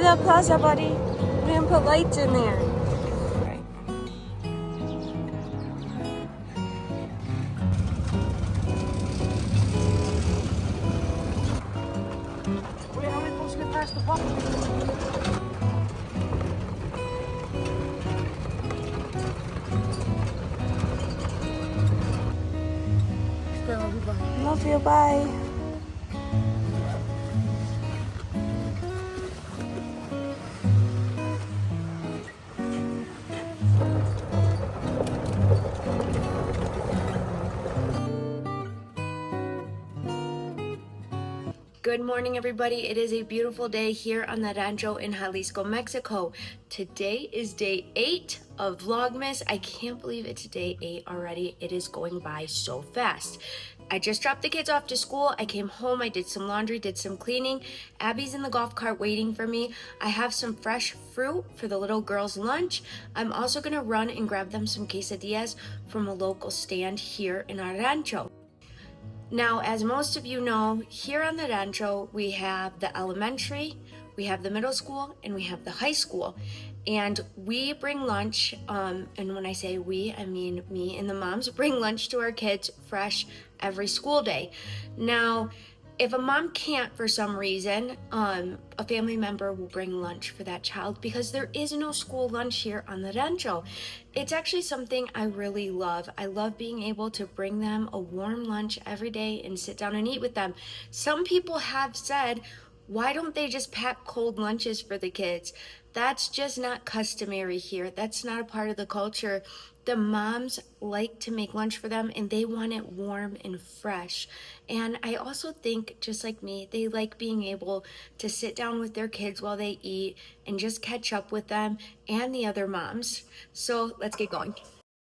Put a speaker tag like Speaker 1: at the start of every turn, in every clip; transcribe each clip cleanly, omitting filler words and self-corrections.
Speaker 1: that plaza, buddy. We didn't put lights in there. Wait, how am I supposed to get past the bus? Love you, bye. Good morning, everybody. It is a beautiful day here on the rancho in Jalisco, Mexico. Today is day 8 of Vlogmas. I can't believe it's day 8 already. It is going by so fast. I just dropped the kids off to school. I came home, I did some laundry, did some cleaning. Abby's in the golf cart waiting for me. I have some fresh fruit for the little girls' lunch. I'm also gonna run and grab them some quesadillas from a local stand here in our rancho. Now, as most of you know, here on the rancho, we have the elementary, we have the middle school, and we have the high school. And we bring lunch, and when I say we, I mean me and the moms bring lunch to our kids fresh every school day. Now, if a mom can't for some reason, a family member will bring lunch for that child because there is no school lunch here on the rancho. It's actually something I really love. I love being able to bring them a warm lunch every day and sit down and eat with them. Some people have said, why don't they just pack cold lunches for the kids? That's just not customary here. That's not a part of the culture. The moms like to make lunch for them and they want it warm and fresh. And I also think, just like me, they like being able to sit down with their kids while they eat and just catch up with them and the other moms. So let's get going.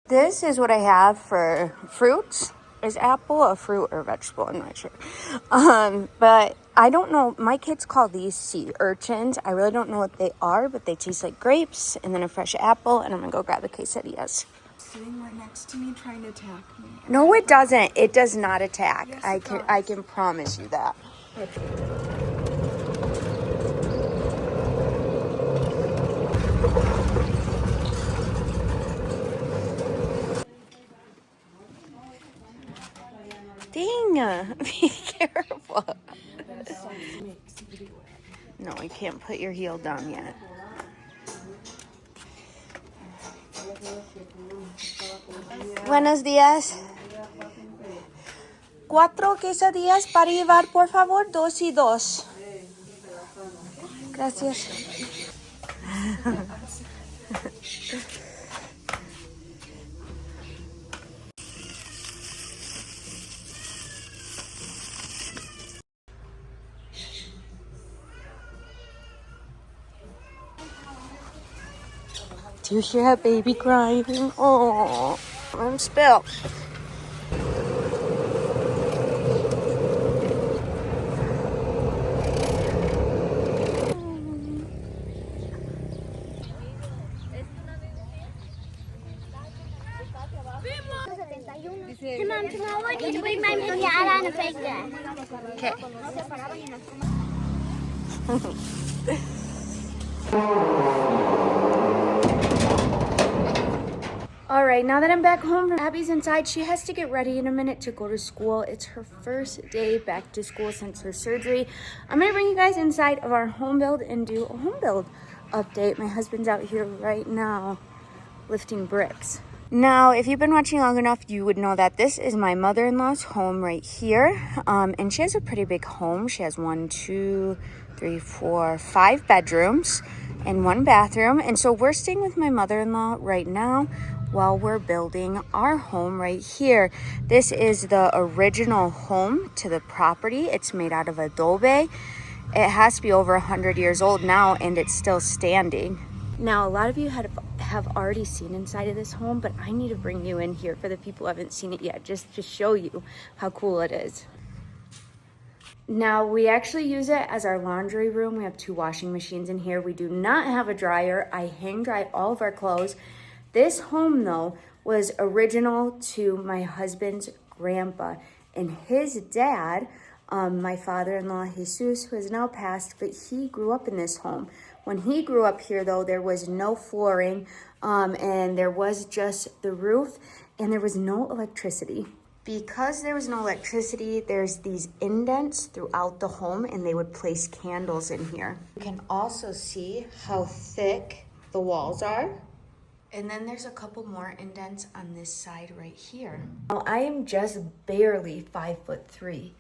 Speaker 1: This is what I have for fruits. Is apple a fruit or vegetable? I'm not sure. But I don't know. My kids call these sea urchins. I really don't know what they are, but they taste like grapes and then a fresh apple. And I'm going to go grab the quesadillas.
Speaker 2: Sitting right next to me trying to attack me.
Speaker 1: No, it doesn't. It does not attack.
Speaker 2: Yes,
Speaker 1: I can promise you that. Dang, be careful. No, you can't put your heel down yet. Buenos días. 4 quesadillas para llevar, por favor, 2 y 2. Gracias. Do you hear that baby crying? Oh, I'm spilled.
Speaker 3: Hey, Mom, tomorrow I need to bring my pinata and a fake there.
Speaker 1: Okay. All right, now that I'm back home, Abby's inside. She has to get ready in a minute to go to school. It's her first day back to school since her surgery. I'm gonna bring you guys inside of our home build and do a home build update. My husband's out here right now lifting bricks. Now, if you've been watching long enough, you would know that this is my mother-in-law's home right here. And she has a pretty big home. She has 1, 2, 3, 4, 5 bedrooms and 1 bathroom. And so we're staying with my mother-in-law right now while we're building our home right here. This is the original home to the property. It's made out of adobe. It has to be over 100 years old now, and it's still standing. Now, a lot of you have already seen inside of this home, but I need to bring you in here for the people who haven't seen it yet, just to show you how cool it is. Now, we actually use it as our laundry room. We have 2 washing machines in here. We do not have a dryer. I hang dry all of our clothes. This home, though, was original to my husband's grandpa, and his dad, my father-in-law, Jesus, who has now passed, but he grew up in this home When he grew up here, though, there was no flooring, and there was just the roof, and there was no electricity. Because there was no electricity, there's these indents throughout the home, and they would place candles in here. You can also see how thick the walls are. And then there's a couple more indents on this side right here. Now, I am just barely 5'3",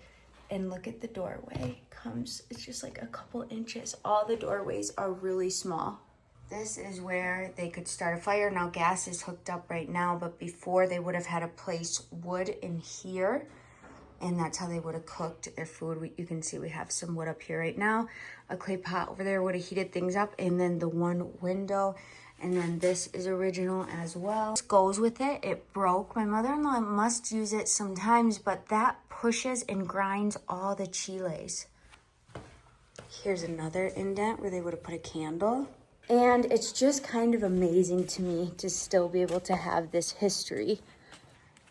Speaker 1: and look at the doorway. It's just like a couple inches. All the doorways are really small. This is where they could start a fire. Now gas is hooked up right now, but before they would have had to place wood in here, and that's how they would have cooked their food. You can see we have some wood up here right now. A clay pot over there would have heated things up, and then the one window, and then this is original as well. This goes with it. It broke. My mother-in-law must use it sometimes, but that pushes and grinds all the chiles. Here's another indent where they would have put a candle. And it's just kind of amazing to me to still be able to have this history.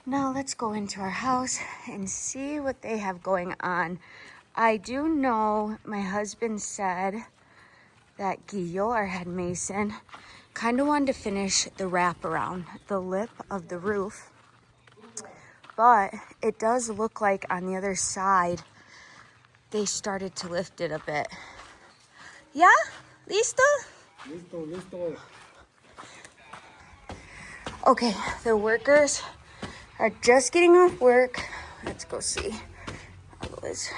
Speaker 1: Now let's go into our house and see what they have going on. I do know my husband said that Guillo, our head mason, kind of wanted to finish the wraparound, the lip of the roof. But it does look like on the other side, they started to lift it a bit. Yeah? Listo? Listo. Okay, the workers are just getting off work. Let's go see how it is.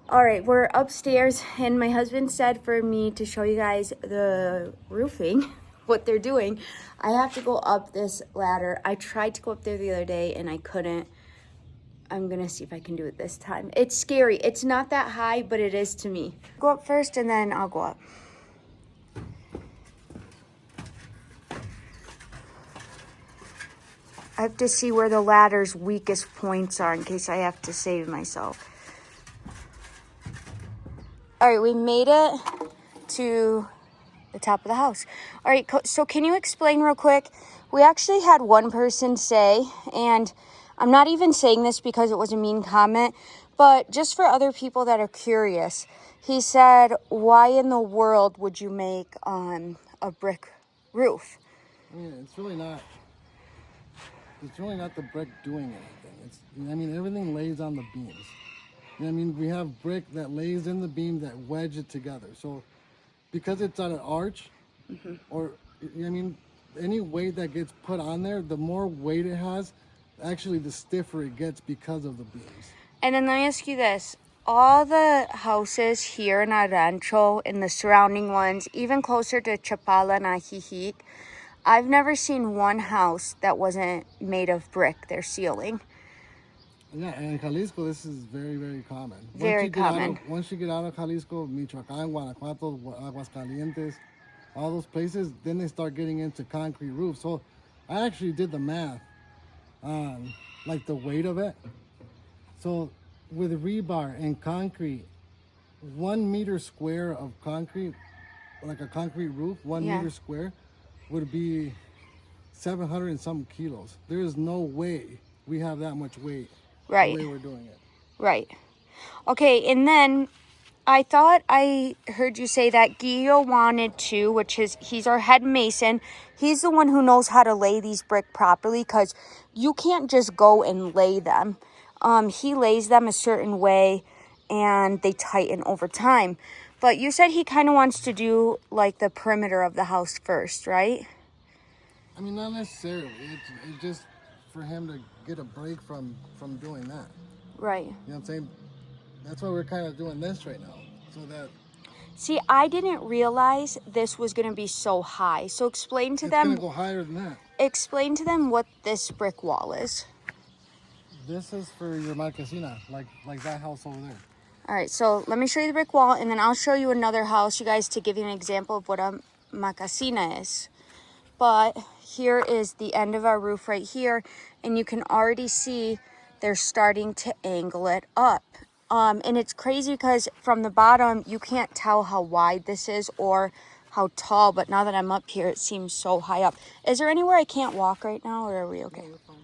Speaker 1: All right, we're upstairs, and my husband said for me to show you guys the roofing, what they're doing. I have to go up this ladder. I tried to go up there the other day, and I couldn't. I'm gonna see if I can do it this time. It's scary. It's not that high, but it is to me. Go up first, and then I'll go up. I have to see where the ladder's weakest points are in case I have to save myself. All right, we made it to the top of the house. All right, so can you explain real quick? We actually had one person say, and I'm not even saying this because it was a mean comment, but just for other people that are curious, he said, why in the world would you make a brick roof?
Speaker 4: I mean, it's really not the brick doing anything. Everything lays on the beams. We have brick that lays in the beam that wedge it together. So because it's on an arch, or any weight that gets put on there, the more weight it has, actually the stiffer it gets because of the beams.
Speaker 1: And then let me ask you this. All the houses here in our rancho and the surrounding ones, even closer to Chapala and Ajijic, I've never seen one house that wasn't made of brick, their ceiling.
Speaker 4: Yeah, and in Jalisco, this is very, very common.
Speaker 1: Very common.
Speaker 4: Once you get out of Jalisco, Michoacán, Guanajuato, Aguascalientes, all those places, then they start getting into concrete roofs. So I actually did the math on the weight of it. So with rebar and concrete, 1 meter square of concrete, like a concrete roof, 1 meter square, would be 700 and some kilos. There is no way we have that much weight.
Speaker 1: Right.
Speaker 4: The way we're doing it.
Speaker 1: Right. Okay, and then I thought I heard you say that Guillo wanted to, he's our head mason. He's the one who knows how to lay these brick properly, because you can't just go and lay them. He lays them a certain way, and they tighten over time. But you said he kind of wants to do the perimeter of the house first, right?
Speaker 4: Not necessarily. It's just for him to get a break from doing that.
Speaker 1: Right.
Speaker 4: You know what I'm saying? That's why we're kind of doing this right now. So that...
Speaker 1: See, I didn't realize this was going to be so high. So explain to them...
Speaker 4: It's going to go higher than that.
Speaker 1: Explain to them what this brick wall is.
Speaker 4: This is for your marquesina, like that house over there.
Speaker 1: All right, so let me show you the brick wall, and then I'll show you another house, you guys, to give you an example of what a marquesina is. But here is the end of our roof right here, and you can already see they're starting to angle it up. And it's crazy because from the bottom, you can't tell how wide this is or how tall, but now that I'm up here, it seems so high up. Is there anywhere I can't walk right now, or are we okay?
Speaker 4: No, you're fine.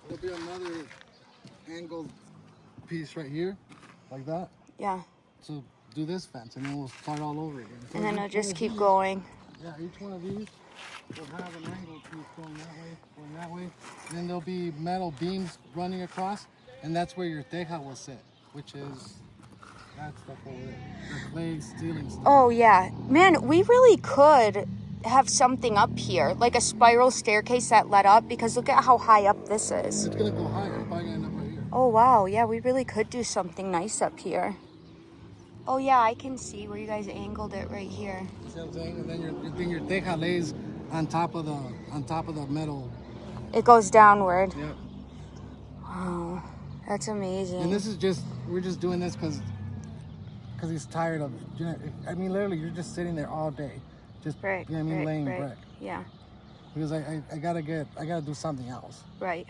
Speaker 4: There'll be another angled piece right here, like that.
Speaker 1: Yeah.
Speaker 4: So do this fence, and then we'll start all over again. So
Speaker 1: And then
Speaker 4: each
Speaker 1: it'll just
Speaker 4: one of
Speaker 1: keep
Speaker 4: these-
Speaker 1: going.
Speaker 4: Yeah, each one of these will have an angle piece going that way, going that way. And then there'll be metal beams running across, and that's where your teja will sit, which is that stuff over there. The clay ceiling stuff.
Speaker 1: Oh, yeah. Man, we really could have something up here, like a spiral staircase that led up, because look at how high up this is.
Speaker 4: It's gonna go higher. It's probably gonna end up right here.
Speaker 1: Oh, wow. Yeah, we really could do something nice up here. Oh, yeah, I can see where you guys angled it right here.
Speaker 4: See what I'm saying? And then your teja lays on top of the metal.
Speaker 1: It goes downward.
Speaker 4: Yep.
Speaker 1: Wow, that's amazing.
Speaker 4: And this is we're just doing this because he's tired of. You know, I mean, literally, you're just sitting there all day, just
Speaker 1: Right,
Speaker 4: you know what I mean,
Speaker 1: right,
Speaker 4: laying
Speaker 1: right.
Speaker 4: brick.
Speaker 1: Yeah,
Speaker 4: Because I gotta do something else.
Speaker 1: right.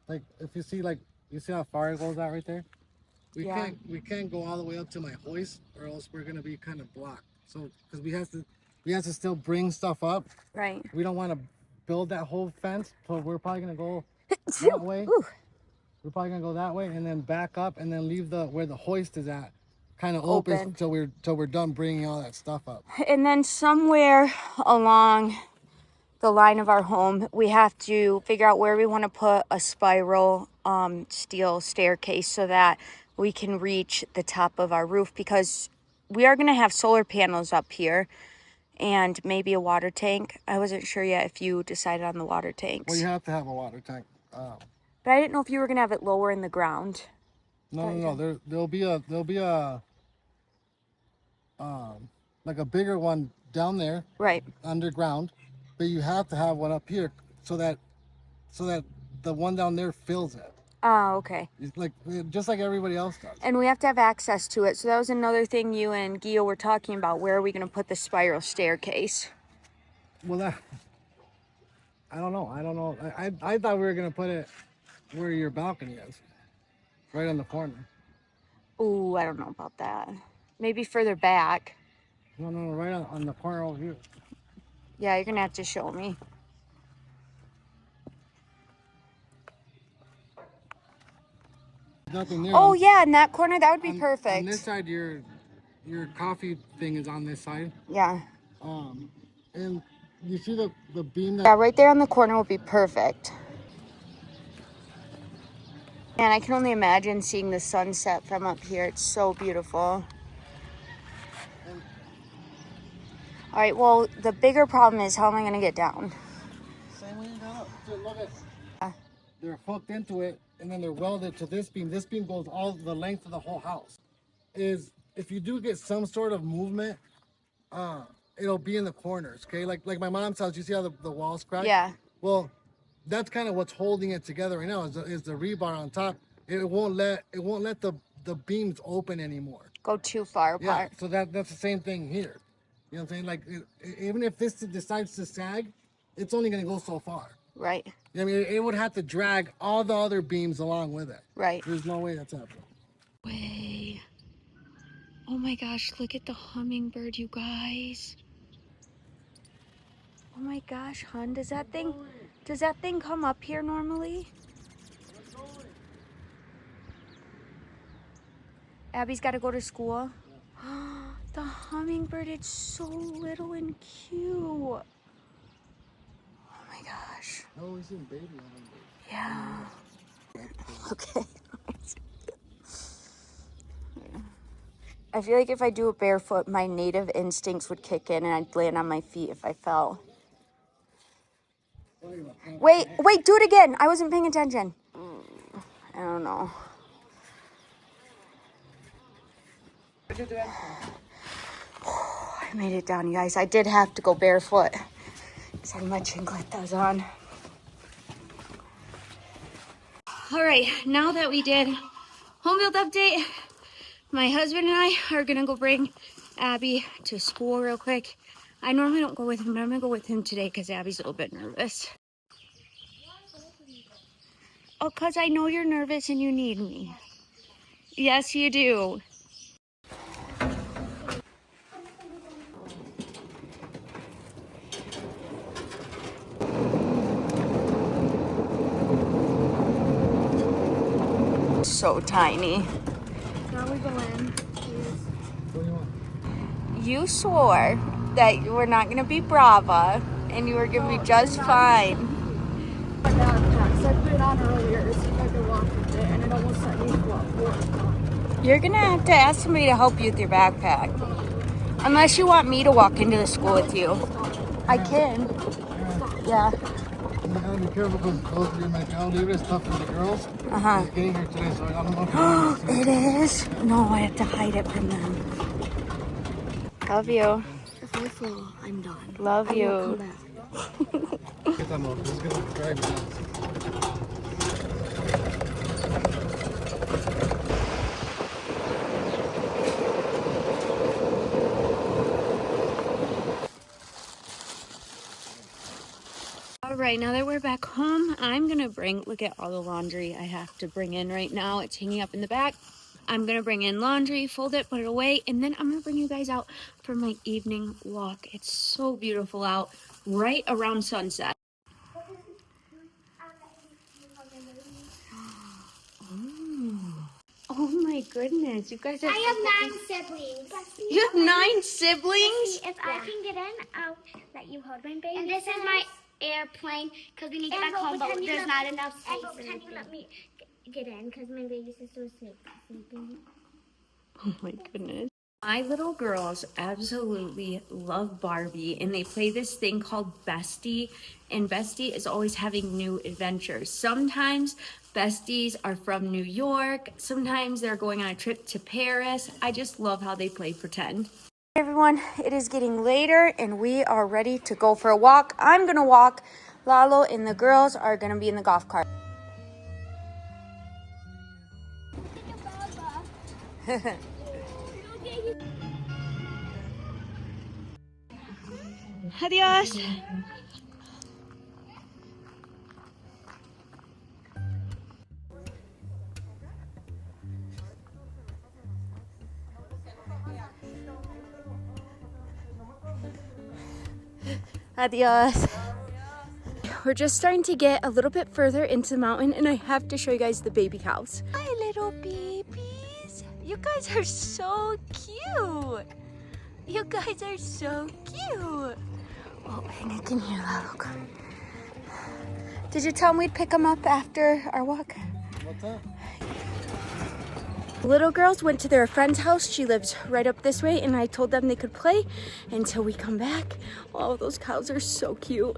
Speaker 4: Like if you see how far it goes out right there. We
Speaker 1: Yeah.
Speaker 4: can't go all the way up to my hoist, or else we're gonna be kind of blocked. So because we have to still bring stuff up.
Speaker 1: Right.
Speaker 4: We don't want to build that whole fence, so we're probably gonna go that way.
Speaker 1: Ooh.
Speaker 4: We're probably gonna go that way and then back up and then leave where the hoist is at kind of
Speaker 1: Open.
Speaker 4: open till we're done bringing all that stuff up.
Speaker 1: And then somewhere along the line of our home, we have to figure out where we want to put a spiral steel staircase so that we can reach the top of our roof, because we are going to have solar panels up here and maybe a water tank. I wasn't sure yet if you decided on the water tanks.
Speaker 4: Well, you have to have a water tank.
Speaker 1: But I didn't know if you were going to have it lower in the ground.
Speaker 4: No. There'll be a like a bigger one down there.
Speaker 1: Right.
Speaker 4: Underground, but you have to have one up here so that the one down there fills it.
Speaker 1: Oh, okay.
Speaker 4: It's like just like everybody else does.
Speaker 1: And we have to have access to it. So that was another thing you and Gio were talking about. Where are we going to put the spiral staircase?
Speaker 4: Well, I don't know. I thought we were gonna put it where your balcony is, right on the corner.
Speaker 1: Ooh, I don't know about that. Maybe further back.
Speaker 4: No, right on the corner over here.
Speaker 1: Yeah, you're going to have to show me.
Speaker 4: Nothing there.
Speaker 1: Oh, yeah, in that corner, that would be perfect.
Speaker 4: On this side, your coffee thing is on this side.
Speaker 1: Yeah.
Speaker 4: And you see the beam that.
Speaker 1: Yeah, right there on the corner would be perfect. And I can only imagine seeing the sunset from up here. It's so beautiful. All right, well, the bigger problem is how am I going to get down?
Speaker 4: Same way you got up. So look at. They're hooked into it, and then they're welded to this beam. This beam goes all the length of the whole house. Is if you do get some sort of movement, it'll be in the corners. Okay, like my mom's house. You see how the walls crack?
Speaker 1: Yeah.
Speaker 4: Well, that's kind of what's holding it together right now. Is the rebar on top? It won't let the beams open anymore.
Speaker 1: Go too far
Speaker 4: Yeah.
Speaker 1: apart.
Speaker 4: So that's the same thing here. You know what I'm saying? Like even if this decides to sag, it's only gonna go so far.
Speaker 1: Right.
Speaker 4: I mean, it would have to drag all the other beams along with it.
Speaker 1: Right.
Speaker 4: There's no way that's happening.
Speaker 1: Way. Oh my gosh, look at the hummingbird, you guys. Oh my gosh, hon, does that thing come up here normally? Abby's got to go to school. The hummingbird, it's so little and cute. Oh my gosh.
Speaker 4: Oh, he's in baby hummingbird.
Speaker 1: Yeah. Okay. I feel like if I do it barefoot, my native instincts would kick in and I'd land on my feet if I fell. Wait, do it again. I wasn't paying attention. I don't know. I made it down, you guys. I did have to go barefoot because I had my chancletas on. All right, now that we did home build update, my husband and I are gonna go bring Abby to school real quick. I normally don't go with him, but I'm gonna go with him today because Abby's a little bit nervous. Oh, because I know you're nervous and you need me. Yes, you do. So tiny.
Speaker 2: Now we go in.
Speaker 4: What do you want?
Speaker 1: You swore that you were not gonna be brava and you were gonna be just fine.
Speaker 2: My backpack, so I put it on earlier to see if I could walk with it, and it almost set me forward.
Speaker 1: You're gonna have to ask somebody to help you with your backpack. Unless you want me to walk into the school with you. I can. Yeah.
Speaker 4: You gotta be careful because those of your Mercado Libre is tough for the girls.
Speaker 1: Uh-huh.
Speaker 4: It's getting here today, so I don't know if you want to see
Speaker 1: It is? No, I have to hide it from them. Love you.
Speaker 3: If I fall, I'm done.
Speaker 1: Love you.
Speaker 3: Come back.
Speaker 4: Get that milk. This is gonna drag me out.
Speaker 1: All right, now that we're back home, I'm gonna look at all the laundry I have to bring in right now. It's hanging up in the back. I'm gonna bring in laundry, fold it, put it away, and then I'm gonna bring you guys out for my evening walk. It's so beautiful out, right around sunset. Oh my goodness, you guys are...
Speaker 3: I have 9 siblings.
Speaker 1: You have 9 siblings?
Speaker 3: If I can get in, I'll let you hold my baby. And this is my airplane because we need to get back home, but there's not enough space. Can you let me get in because my baby sister was sleeping?
Speaker 1: Oh my goodness. My little girls absolutely love Barbie, and they play this thing called Bestie, and Bestie is always having new adventures. Sometimes Besties are from New York, sometimes they're going on a trip to Paris. I just love how they play pretend. Hey everyone, it is getting later and we are ready to go for a walk. I'm gonna walk. Lalo and the girls are gonna be in the golf cart. Adios. Adios. We're just starting to get a little bit further into the mountain and I have to show you guys the baby cows. Hi little babies. You guys are so cute. You guys are so cute. Oh, and I can hear Lalo crying. Did you tell me we'd pick them up after our walk?
Speaker 4: What's up?
Speaker 1: Little girls went to their friend's house. She lives right up this way, and I told them they could play until we come back. Oh, those cows are so cute.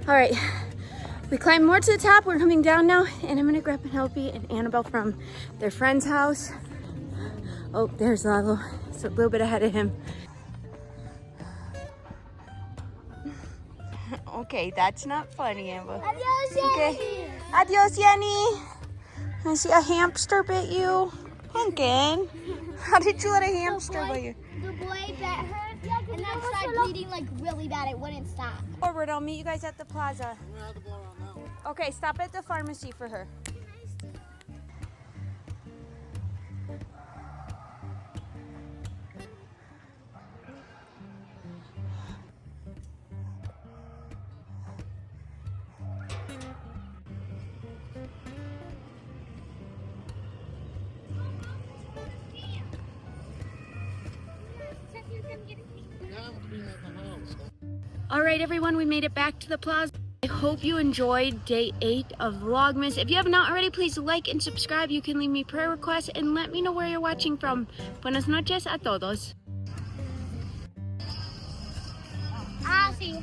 Speaker 1: All right, we climbed more to the top. We're coming down now, and I'm gonna grab Penelope and Annabelle from their friend's house. Oh, there's Lalo. It's a little bit ahead of him. Okay, that's not funny, Amber.
Speaker 3: Adios,
Speaker 1: Okay. Adios, Yenny. I see a hamster bit you. Pumpkin. How did you let a hamster bite you?
Speaker 3: The boy bit her, and then started bleeding like really bad. It wouldn't stop.
Speaker 1: Forward, I'll meet you guys at the plaza. Okay, stop at the pharmacy for her. All right, everyone, we made it back to the plaza. I hope you enjoyed day 8 of Vlogmas. If you have not already, please like and subscribe. You can leave me prayer requests and let me know where you're watching from. Buenas noches a todos.
Speaker 3: Ah, sí.